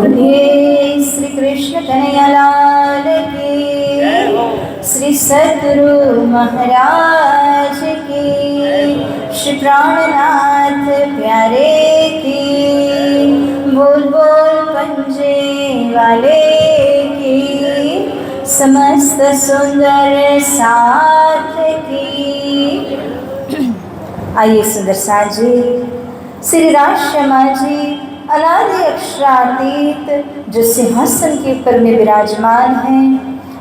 बोलिए श्री कृष्ण कन्हैया लाल की, श्री सद्गुरु महाराज की, श्री प्राणनाथ प्यारे की, बोल बोल पंजे वाले की, समस्त सुंदर साथ की। आइए सुंदर साथ जी, श्री राजश्यामा जी अनादि अक्षरातीत जो सिंहासन के ऊपर में विराजमान हैं,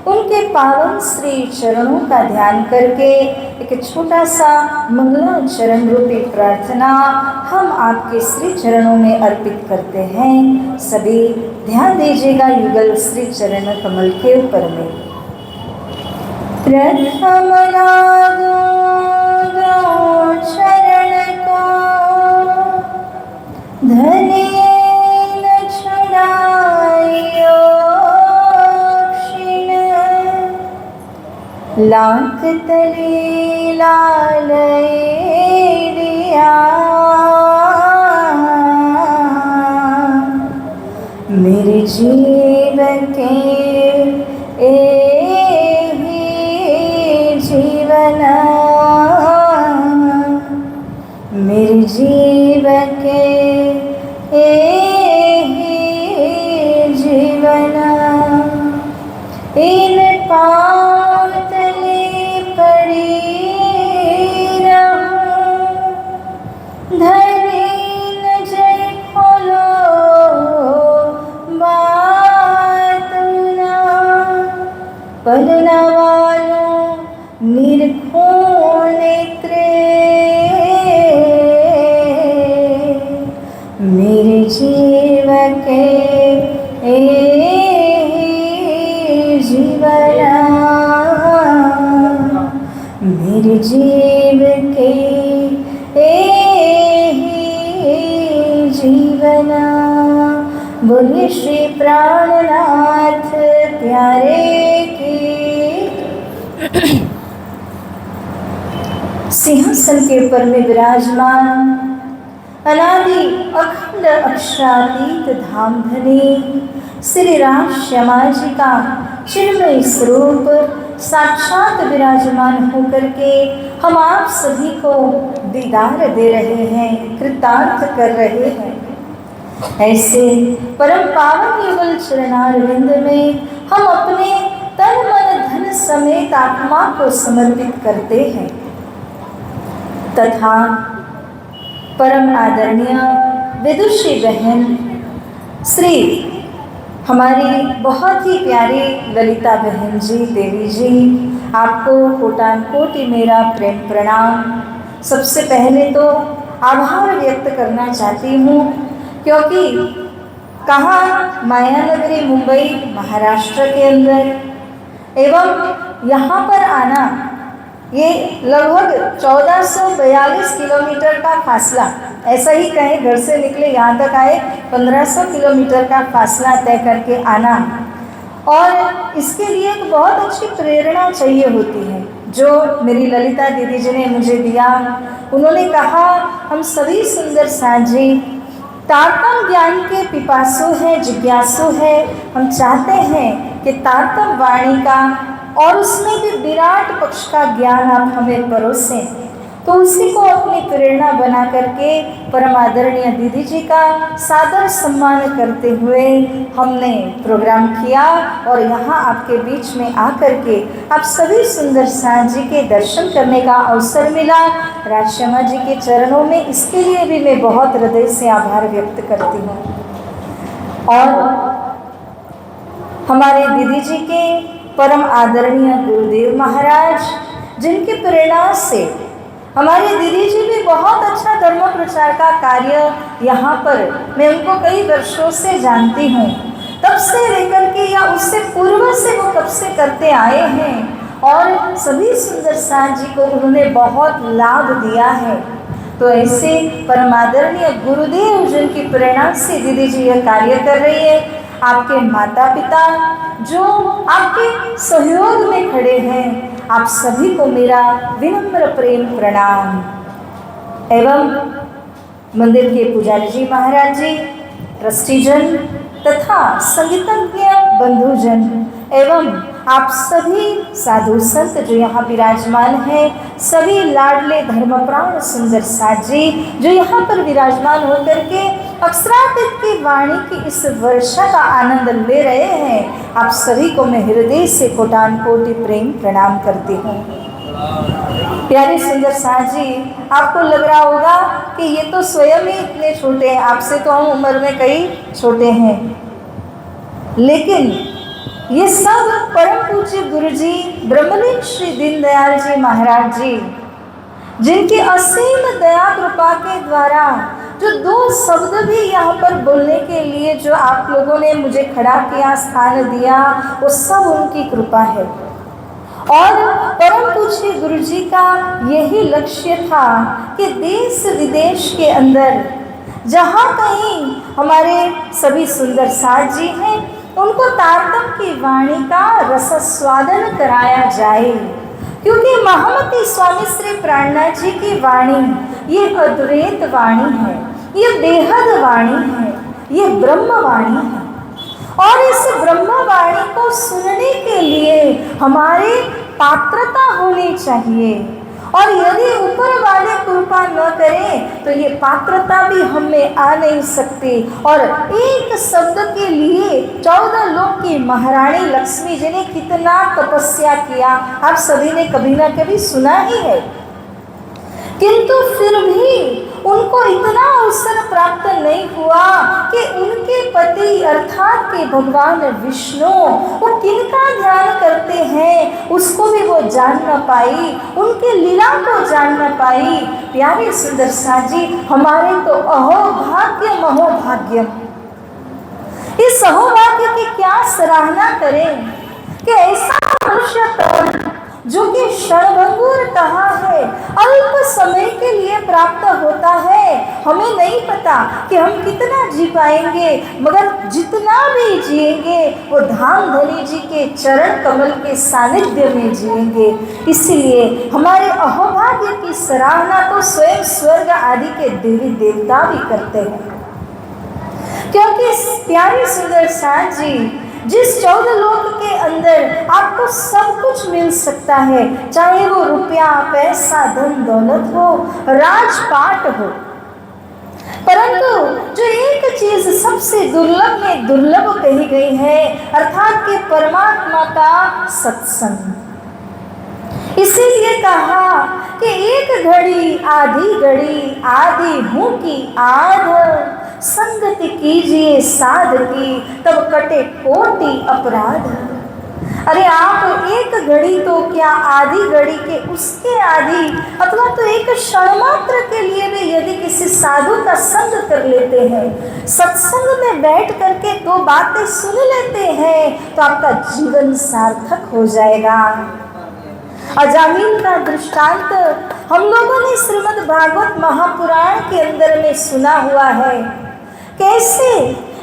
उनके पावन श्री चरणों का ध्यान करके एक छोटा सा मंगलाचरण रूपी प्रार्थना हम आपके श्री चरणों में अर्पित करते हैं। सभी ध्यान दीजिएगा युगल श्री चरण कमल के ऊपर में। प्रथम चरण को धनेन छुड़ाइयो क्षीण, लाख तले लालय दिया, मेरे जीवन के जीवना, मेरे जीवन के जीवना, इन पाँव तले पड़ी रहूं, धनी नजर खोलो बात ना, पलना वालों निरखो नेत्रे, मेरे जीवन के जीवना, मेरे जीव के जीवना। बोलिए श्री प्राणनाथ प्यारे की। सिंहासन के ऊपर में विराजमान अनादि अखंड अक्षरातीत धाम धनी श्री राजश्यामा जी का चिन्मय स्वरूप साक्षात विराजमान होकर के हम आप सभी को दीदार दे रहे हैं, कृतार्थ कर रहे हैं। ऐसे परम पावन युगल चरणारविंद में हम अपने तन मन धन समेत आत्मा को समर्पित करते हैं तथा परम आदरणीय विदुषी बहन श्री हमारी बहुत ही प्यारी ललिता बहन जी, देवी जी, आपको कोटान कोटि मेरा प्रेम प्रणाम। सबसे पहले तो आभार व्यक्त करना चाहती हूँ, क्योंकि कहाँ माया नगरी मुंबई महाराष्ट्र के अंदर एवं यहाँ पर आना, ये लगभग 1442 किलोमीटर का फासला, ऐसा ही कहें, घर से निकले यहाँ तक आए 1500 किलोमीटर का फासला तय करके आना। और इसके लिए एक बहुत अच्छी प्रेरणा चाहिए होती है, जो मेरी ललिता दीदी जी ने मुझे दिया। उन्होंने कहा, हम सभी सुंदर साझी तारतम ज्ञान के पिपासु हैं, जिज्ञासु हैं। हम चाहते हैं कि तारतम वाणी का और उसमें भी विराट पक्ष का ज्ञान आप हमें परोसें। तो उसी को अपनी प्रेरणा बना करके परम आदरणीय दीदी जी का सादर सम्मान करते हुए हमने प्रोग्राम किया और यहाँ आपके बीच में आकर के आप सभी सुंदर साझी के दर्शन करने का अवसर मिला। राजश्यामा जी के चरणों में इसके लिए भी मैं बहुत हृदय से आभार व्यक्त करती हूँ। और हमारे दीदी जी के परम आदरणीय गुरुदेव महाराज, जिनकी प्रेरणा से हमारी दीदी जी भी बहुत अच्छा धर्म प्रचार का कार्य यहाँ पर, मैं उनको कई वर्षों से जानती हूँ, तब से लेकर के या उससे पूर्व से वो कब से करते आए हैं और सभी सुंदर साथ जी को उन्होंने बहुत लाभ दिया है। तो ऐसे परमादरणीय गुरुदेव जिनकी प्रेरणा से दीदी जी यह कार्य कर रही है, आपके माता पिता जो आपके सहयोग में खड़े हैं, आप सभी को मेरा विनम्र प्रेम प्रणाम। एवं मंदिर के पुजारी जी महाराज जी, ट्रस्टीजन, तथा संगीतज्ञ बंधुजन एवं आप सभी साधु संत जो यहाँ विराजमान हैं, सभी लाडले धर्मप्राण सुंदर साथ जी जो यहाँ पर विराजमान होकर के अक्षरातीत की वाणी की इस वर्षा का आनंद ले रहे हैं, आप सभी को मैं हृदय से कोटान कोटि प्रेम प्रणाम करती हूँ। प्यारे सुंदर साथ जी, आपको लग रहा होगा कि ये तो स्वयं ही इतने छोटे हैं, आपसे तो हम उम्र में कई छोटे हैं, लेकिन ये सब परम पूज्य गुरु जी ब्रह्मलीन श्री दीनदयाल जी महाराज जी, जिनकी असीम दया कृपा के द्वारा जो दो शब्द भी यहाँ पर बोलने के लिए जो आप लोगों ने मुझे खड़ा किया, स्थान दिया, वो सब उनकी कृपा है। और परम पूज्य गुरु जी का यही लक्ष्य था कि देश विदेश के अंदर जहाँ कहीं हमारे सभी सुंदर साथ जी हैं, उनको तारतम की वाणी का रसस्वादन कराया जाए, क्योंकि महामती स्वामी श्री प्राणनाथ जी की वाणी ये अद्वैत वाणी है, ये बेहद वाणी है, ये ब्रह्म वाणी है। और इस ब्रह्मवाणी को सुनने के लिए हमारे पात्रता होनी चाहिए, और यदि ऊपर वाले कृपा न करें तो ये पात्रता भी हम में आ नहीं सकती। और एक शब्द के लिए 14 लोक की महारानी लक्ष्मी जी ने कितना तपस्या किया, आप सभी ने कभी ना कभी सुना ही है, किंतु फिर भी उनको इतना अवसर प्राप्त नहीं हुआ कि उनके पति अर्थात के भगवान विष्णु वो किनका ध्यान करते हैं उसको भी वो जान न पाई, उनके लीला को जान न पाई। प्यारे सुंदर साथ जी, हमारे तो अहोभाग्य महोभाग्य, इस अहोभाग्य की क्या सराहना करें कि ऐसा मनुष्य जो कि क्षणभंगुर कहा है, अल्प समय के लिए प्राप्त होता है। हमें नहीं पता कि हम कितना जी पाएंगे, मगर जितना भी जिएंगे वो धाम धनी जी के चरण कमल के सानिध्य में जिएंगे। इसलिए हमारे अहोभाग्य की सराहना तो स्वयं स्वर्ग आदि के देवी देवता भी करते हैं, क्योंकि प्यारे सुंदर साथ जी, जिस 14 लोक के अंदर आपको सब कुछ मिल सकता है, चाहे वो रुपया पैसा धन दौलत हो, राजपाट हो, परंतु जो एक चीज सबसे दुर्लभ में दुर्लभ कही गई है, अर्थात कि परमात्मा का सत्संग। इसीलिए कहा कि एक घड़ी आधी घड़ी आधी हूँ की आध, संगति कीजिए साध की तब कटे कोटि अपराध। अरे आप एक घड़ी तो क्या आधी घड़ी के उसके आधी अथवा तो एक क्षण मात्र के लिए भी यदि किसी साधु का संग कर लेते हैं, सत्संग में बैठ करके 2 बातें सुन लेते हैं, तो आपका जीवन सार्थक हो जाएगा। अजामिल का दृष्टांत हम लोगों ने श्रीमद् भागवत महापुराण के अंदर में सुना हुआ है। कैसे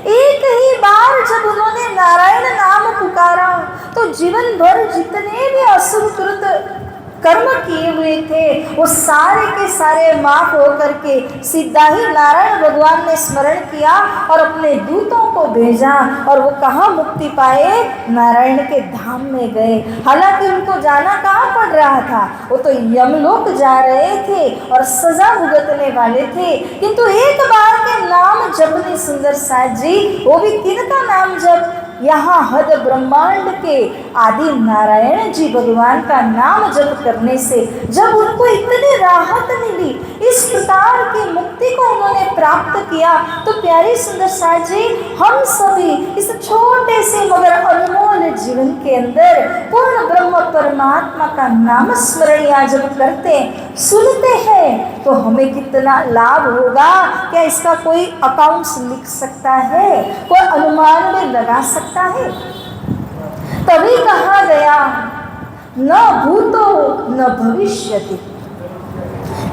एक ही बार जब उन्होंने नारायण नाम पुकारा तो जीवन भर जितने भी असुरकृत कर्म किए हुए थे वो सारे के सारे माफ होकर के सीधा ही नारायण भगवान ने स्मरण किया और अपने दूतों को भेजा, और वो कहाँ मुक्ति पाए? नारायण के धाम में गए। हालांकि उनको जाना कहाँ पड़ रहा था, वो तो यमलोक जा रहे थे और सजा भुगतने वाले थे, किंतु एक बार के नाम जपने सुंदर साथ जी, वो भी किनका नाम जप? यहाँ हद ब्रह्मांड के आदि नारायण जी भगवान का नाम जप करने से जब उनको इतनी राहत मिली, इस प्रकार की मुक्ति को उन्होंने प्राप्त किया, तो प्यारी सुंदर साथ जी, हम सभी इस छोटे से मगर अनमोल जीवन के अंदर पूर्ण ब्रह्म परमात्मा का नाम स्मरण जब करते सुनते हैं तो हमें कितना लाभ होगा, क्या इसका कोई अकाउंट्स लिख सकता है? कोई अनुमान में लगा सकता है? तभी कहा गया न भूतो न भविष्यति,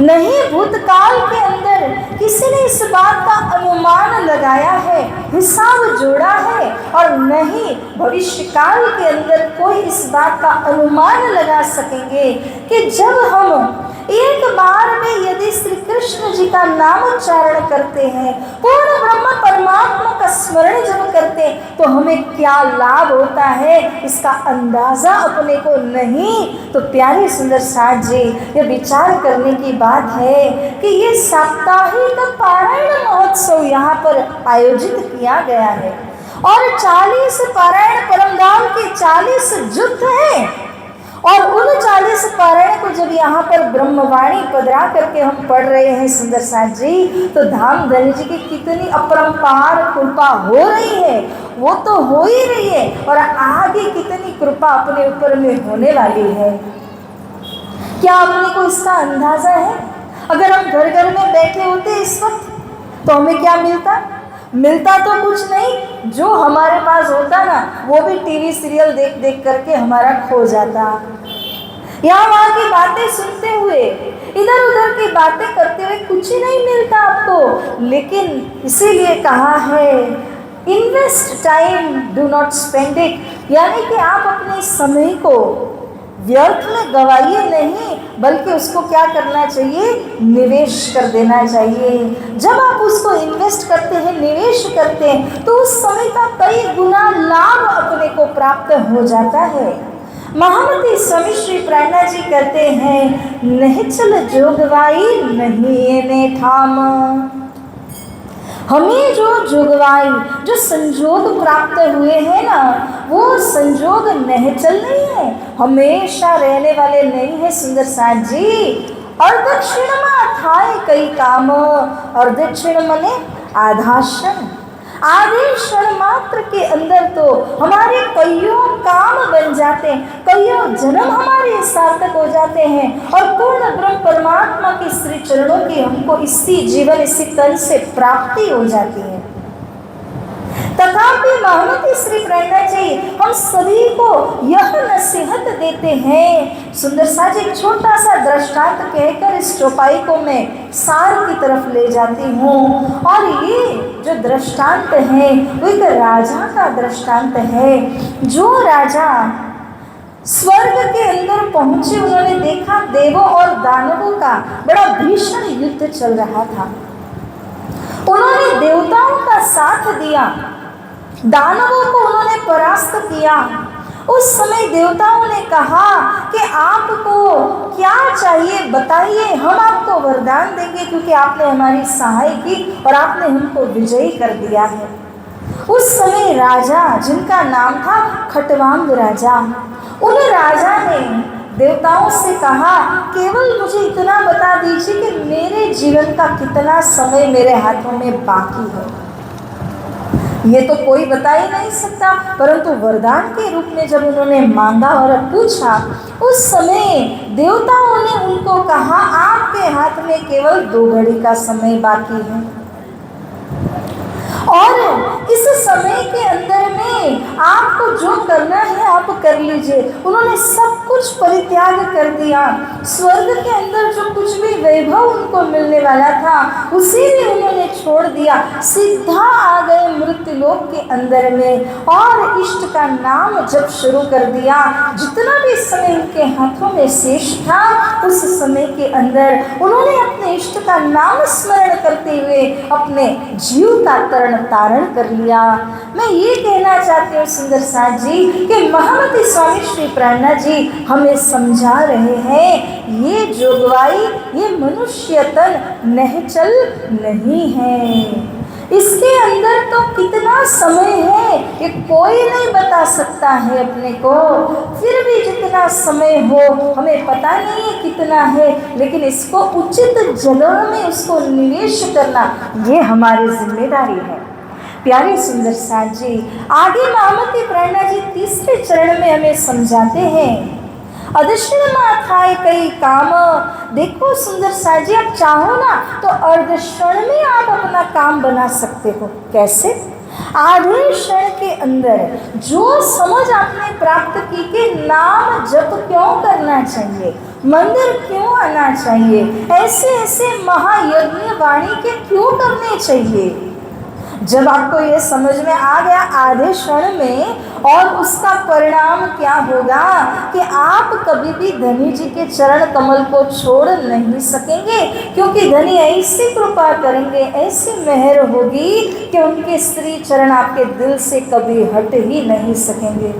नहीं भूतकाल के अंदर किसी ने इस बात का अनुमान लगाया है, हिसाब जोड़ा है, और न ही भविष्य काल के अंदर कोई इस बात का अनुमान लगा सकेंगे कि जब हम एक बार में यदि श्री कृष्ण जी का नाम उच्चारण करते हैं, पूर्ण ब्रह्म परमात्मा का स्मरण जब करते हैं, तो हमें क्या लाभ होता है इसका अंदाजा अपने को नहीं। तो प्यारे सुंदर साथ जी, ये विचार करने की बात है कि ये साप्ताहिक पारायण महोत्सव यहाँ पर आयोजित किया गया है और 40 पारायण परमधाम के 40 युद्ध हैं और उन 40 पारायण को जब यहाँ पर ब्रह्मवाणी पधरा करके हम पढ़ रहे हैं सुंदर साथ जी, तो धाम धनी जी की कितनी अपरंपार कृपा हो रही है, वो तो हो ही रही है और आगे कितनी कृपा अपने ऊपर में होने वाली है। क्या अपने को इसका अंदाजा है? अगर हम घर घर में बैठे होते इस वक्त तो हमें क्या मिलता तो कुछ नहीं, जो हमारे पास होता ना वो भी टीवी सीरियल देख देख करके हमारा खो जाता। यहाँ वहाँ की बातें सुनते हुए, इधर उधर की बातें करते हुए कुछ ही नहीं मिलता आपको। लेकिन इसीलिए कहा है invest time, do not spend it, यानी कि आप अपने समय को व्यर्थ में गवाइए नहीं, बल्कि उसको क्या करना चाहिए, निवेश कर देना चाहिए। जब आप उसको इन्वेस्ट करते हैं, निवेश करते हैं, तो उस समय का कई गुना लाभ अपने को प्राप्त हो जाता है। महामती स्वामी श्री प्रेरणा जी कहते हैं, नहीं चल जोगवाई नहीं ने ठाम। हमें जो जोगवाई, जो संजोग प्राप्त हुए हैं ना, वो संजोग निहचल नहीं है, हमेशा रहने वाले नहीं है सुंदर साथ जी। और दक्षिण में थाए कई काम, और दक्षिण मने आधा क्षण, आधे क्षण मात्र के अंदर तो हमारे कईयों काम बन जाते हैं, कईयों जन्म हमारे सार्थक हो जाते हैं और पूर्ण ब्रह्म परमात्मा के श्री चरणों की हमको इसी जीवन, इसी तन से प्राप्ति हो जाती है। तथापि महामती श्री प्रेरणा जी हम सभी को यह नसीहत देते हैं। सुंदर सा जी एक छोटा सा दृष्टांत कहकर इस चौपाई को मैं सार की तरफ ले जाती हूँ। और ये जो दृष्टांत है वो एक राजा का दृष्टांत है। जो राजा स्वर्ग के अंदर पहुंचे, उन्होंने देखा देवों और दानवों का बड़ा भीषण युद्ध चल रहा था। उन्होंने देवताओं का साथ दिया, दानवों को उन्होंने परास्त किया। उस समय देवताओं ने कहा कि आपको क्या चाहिए बताइए, हम आपको वरदान देंगे, क्योंकि आपने हमारी सहाय की और आपने हमको विजयी कर दिया है। उस समय राजा, जिनका नाम था खटवांग राजा, उन राजा ने देवताओं से कहा, केवल मुझे इतना बता दीजिए कि मेरे जीवन का कितना समय मेरे हाथों में बाकी है। ये तो कोई बता ही नहीं सकता, परंतु वरदान के रूप में जब उन्होंने मांगा और पूछा, उस समय देवताओं ने उनको कहा, आपके हाथ में केवल 2 घड़ी का समय बाकी है और इस समय के अंदर में आपको जो करना है आप कर लीजिए। उन्होंने सब कुछ परित्याग कर दिया। स्वर्ग के अंदर जो कुछ भी वैभव उनको मिलने वाला था उसे भी उन्होंने छोड़ दिया, सीधा आ गए मृत्युलोक के अंदर में और इष्ट का नाम जप शुरू कर दिया। जितना भी समय उनके हाथों में शेष था, उस समय के अंदर उन्होंने अपने इष्ट का नाम स्मरण करते हुए अपने जीव का तारण कर लिया। मैं ये कहना चाहती हूँ सुंदर साथ जी कि महामती स्वामी श्री प्रेरणा जी हमें समझा रहे हैं, ये जोगवाई, ये मनुष्य तन निहचल नहीं है। इसके अंदर तो कितना समय है ये कोई नहीं बता सकता है अपने को। फिर भी जितना समय हो हमें पता नहीं है कितना है, लेकिन इसको उचित जगह में उसको निवेश करना ये हमारी जिम्मेदारी है। प्यारे सुंदर साथ जी आगे महामती प्रेरणा जी तीसरे चरण में हमें समझाते हैं, अदृश्य माथाए कई काम। देखो सुंदर साथ जी, आप चाहो ना तो अर्धक्षण में आप अपना काम बना सकते हो। कैसे? आधे क्षण के अंदर जो समझ आपने प्राप्त की कि नाम जप क्यों करना चाहिए, मंदिर क्यों आना चाहिए, ऐसे ऐसे महायज्ञ वाणी के क्यों करने चाहिए, जब आपको ये समझ में आ गया आधे क्षण में, और उसका परिणाम क्या होगा कि आप कभी भी धनी जी के चरण कमल को छोड़ नहीं सकेंगे, क्योंकि धनी ऐसी कृपा करेंगे, ऐसी मेहर होगी कि उनके श्री चरण आपके दिल से कभी हट ही नहीं सकेंगे।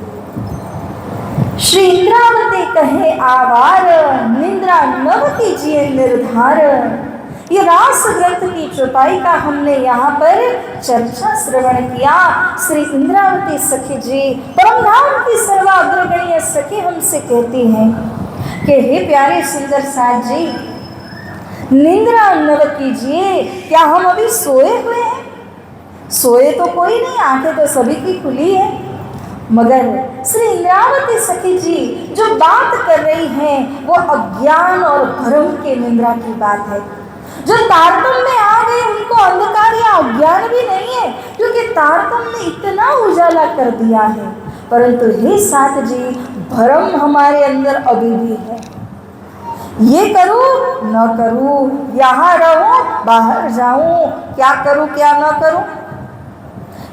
श्री इंद्रावती कहे आवार, निंद्रा नव कीजिए निर्धार। ये रास ग्रंथ की चौपाई का हमने यहाँ पर चर्चा श्रवण किया। श्री इंद्रावती सखी जी परमधाम की सर्वाग्रगण्य सखी हमसे कहती हैं कि हे प्यारे सुंदर साथ जी, निंद्रा नव कीजिए। क्या हम अभी सोए हुए हैं? सोए तो कोई नहीं, आंखें तो सभी की खुली है, मगर श्री इंद्रावती सखी जी जो बात कर रही हैं वो अज्ञान और भ्रम के निंद्रा की बात है। जो तारतम्य में आ गए उनको अंधकार या अज्ञान भी नहीं है, क्योंकि तारतम्य ने इतना उजाला कर दिया है। परंतु हे साथ जी, भ्रम हमारे अंदर अभी भी है। ये करूं न करूं, यहाँ रहूं बाहर जाऊं, क्या करूं क्या न करूं,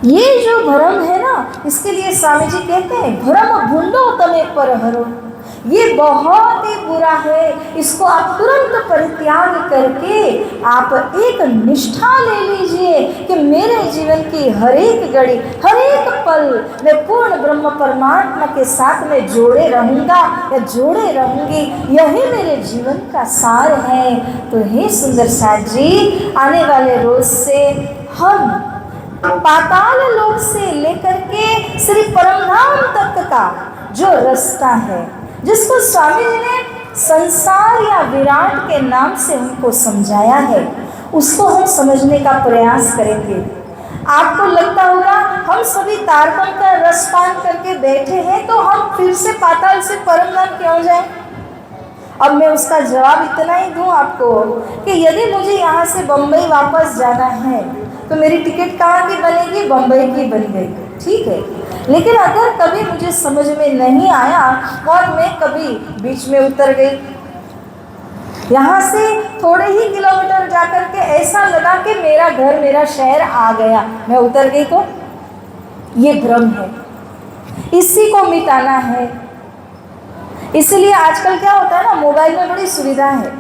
ये जो भ्रम है ना, इसके लिए स्वामी जी कहते हैं भ्रम भूंडो तमे पर हरो। ये बहुत ही बुरा है, इसको आप तुरंत परित्याग करके आप एक निष्ठा ले लीजिए कि मेरे जीवन की हर एक घड़ी, हर एक पल मैं पूर्ण ब्रह्म परमात्मा के साथ में जोड़े रहूँगा या जोड़े रहूँगी, यही मेरे जीवन का सार है। तो हे सुंदर साथ जी, आने वाले रोज से हम पाताल लोक से लेकर के श्री परमधाम तक का जो रास्ता है, जिसको स्वामी जी ने संसार या विराट के नाम से हमको समझाया है, उसको हम समझने का प्रयास करेंगे। आपको लगता होगा हम सभी तारतम्य का रसपान करके बैठे हैं, तो हम फिर से पाताल से परमधाम क्यों जाएं? अब मैं उसका जवाब इतना ही दूं आपको कि यदि मुझे यहाँ से बम्बई वापस जाना है तो मेरी टिकट कहाँ की बनेगी? बम्बई की बन गई, ठीक है। लेकिन अगर कभी मुझे समझ में नहीं आया और मैं कभी बीच में उतर गई, यहाँ से थोड़े ही किलोमीटर जाकर के ऐसा लगा कि मेरा घर, मेरा शहर आ गया, मैं उतर गई, तो ये भ्रम है, इसी को मिटाना है। इसलिए आजकल क्या होता है ना, मोबाइल में बड़ी सुविधा है।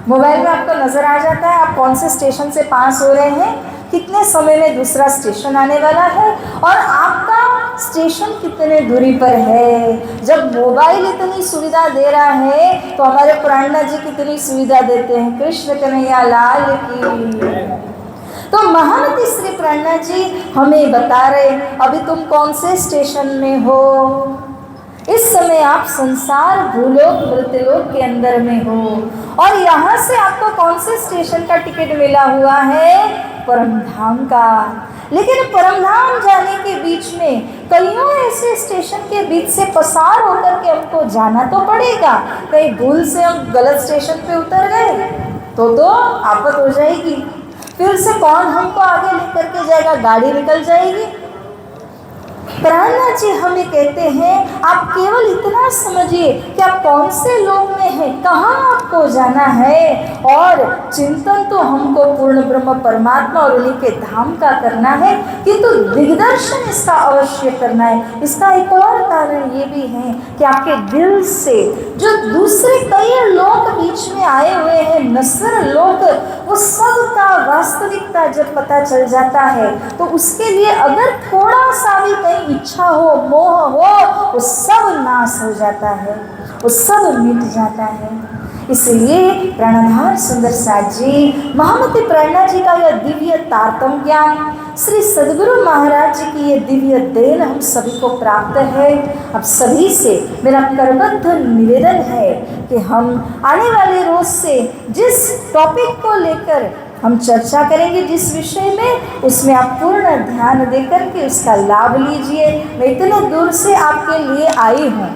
मोबाइल में आपको नज़र आ जाता है आप कौन से स्टेशन से पास हो रहे हैं, कितने समय में दूसरा स्टेशन आने वाला है और आपका स्टेशन कितने दूरी पर है। जब मोबाइल इतनी सुविधा दे रहा है तो हमारे पुराणा जी कितनी सुविधा देते हैं, कृष्ण कन्हैया लाल की। तो महामती श्री पुराणा जी हमें बता रहे अभी तुम कौन से स्टेशन में हो। इस समय आप संसार भूलोक मृत्युलोक के अंदर में हो और यहाँ से आपको कौन से स्टेशन का टिकट मिला हुआ है? परमधाम का। लेकिन परमधाम जाने के बीच में कईयों ऐसे स्टेशन के बीच से पसार होकर के हमको जाना तो पड़ेगा। कहीं भूल से हम गलत स्टेशन पे उतर गए तो आफत हो जाएगी, फिर से कौन हमको आगे लेकर के जाएगा, गाड़ी निकल जाएगी। प्राणनाथ जी हमें कहते हैं आप केवल इतना समझिए कि आप कौन से लोक में हैं, कहाँ आपको जाना है, और चिंतन तो हमको पूर्ण ब्रह्म परमात्मा और उन्हीं के धाम का करना है, किंतु दिग्दर्शन इसका अवश्य करना है। इसका एक और कारण ये भी है कि आपके दिल से जो दूसरे कई लोक बीच में आए हुए हैं, नश्वर लोक, वो सबका वास्तविकता जब पता चल जाता है तो उसके लिए अगर थोड़ा सा भी कहीं इच्छा हो, मोह हो, वो सब नाश हो जाता है, वो सब मिट जाता है। इसलिए प्राणाधार सुंदर साथ जी, महामती प्रेरणा जी का यह दिव्य तारतम्य ज्ञान, श्री सद्गुरु महाराज जी की ये दिव्य देन हम सभी को प्राप्त है। अब सभी से मेरा करबद्ध निवेदन है कि हम आने वाले रोज से जिस टॉपिक को लेकर हम चर्चा करेंगे, जिस विषय में, उसमें आप पूर्ण ध्यान देकर के उसका लाभ लीजिए। मैं इतने दूर से आपके लिए आई हूँ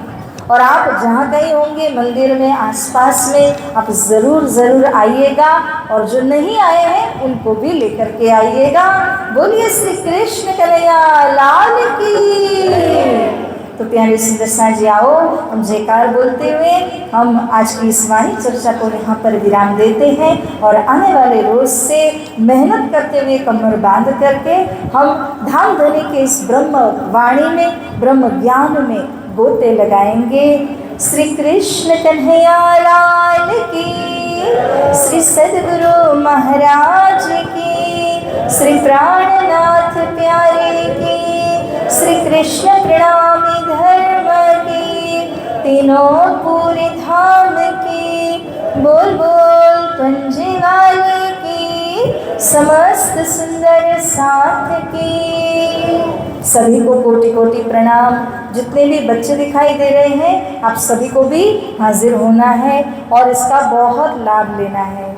और आप जहाँ कहीं होंगे मंदिर में, आसपास में, आप ज़रूर आइएगा और जो नहीं आए हैं उनको भी लेकर के आइएगा। बोलिए श्री कृष्ण कन्हैया लाल की। तो प्यारे सुंदर सा जी आओ हम जयकार बोलते हुए हम आज की इस वाणी चर्चा को यहाँ पर विराम देते हैं और आने वाले रोज से मेहनत करते हुए कमर बांध करके हम धाम धनी के इस ब्रह्म वाणी में ब्रह्म ज्ञान में गोते लगाएंगे। श्री कृष्ण कन्हैया लाल की, श्री सद्गुरु महाराज की, श्री प्राणनाथ प्यारे की, श्री कृष्ण प्रणामी धर्म की, तीनों पूरे धाम की, बोल बोल पंजीवाल की, समस्त सुंदर साथ की। सभी को कोटि कोटि प्रणाम। जितने भी बच्चे दिखाई दे रहे हैं आप सभी को भी हाजिर होना है और इसका बहुत लाभ लेना है।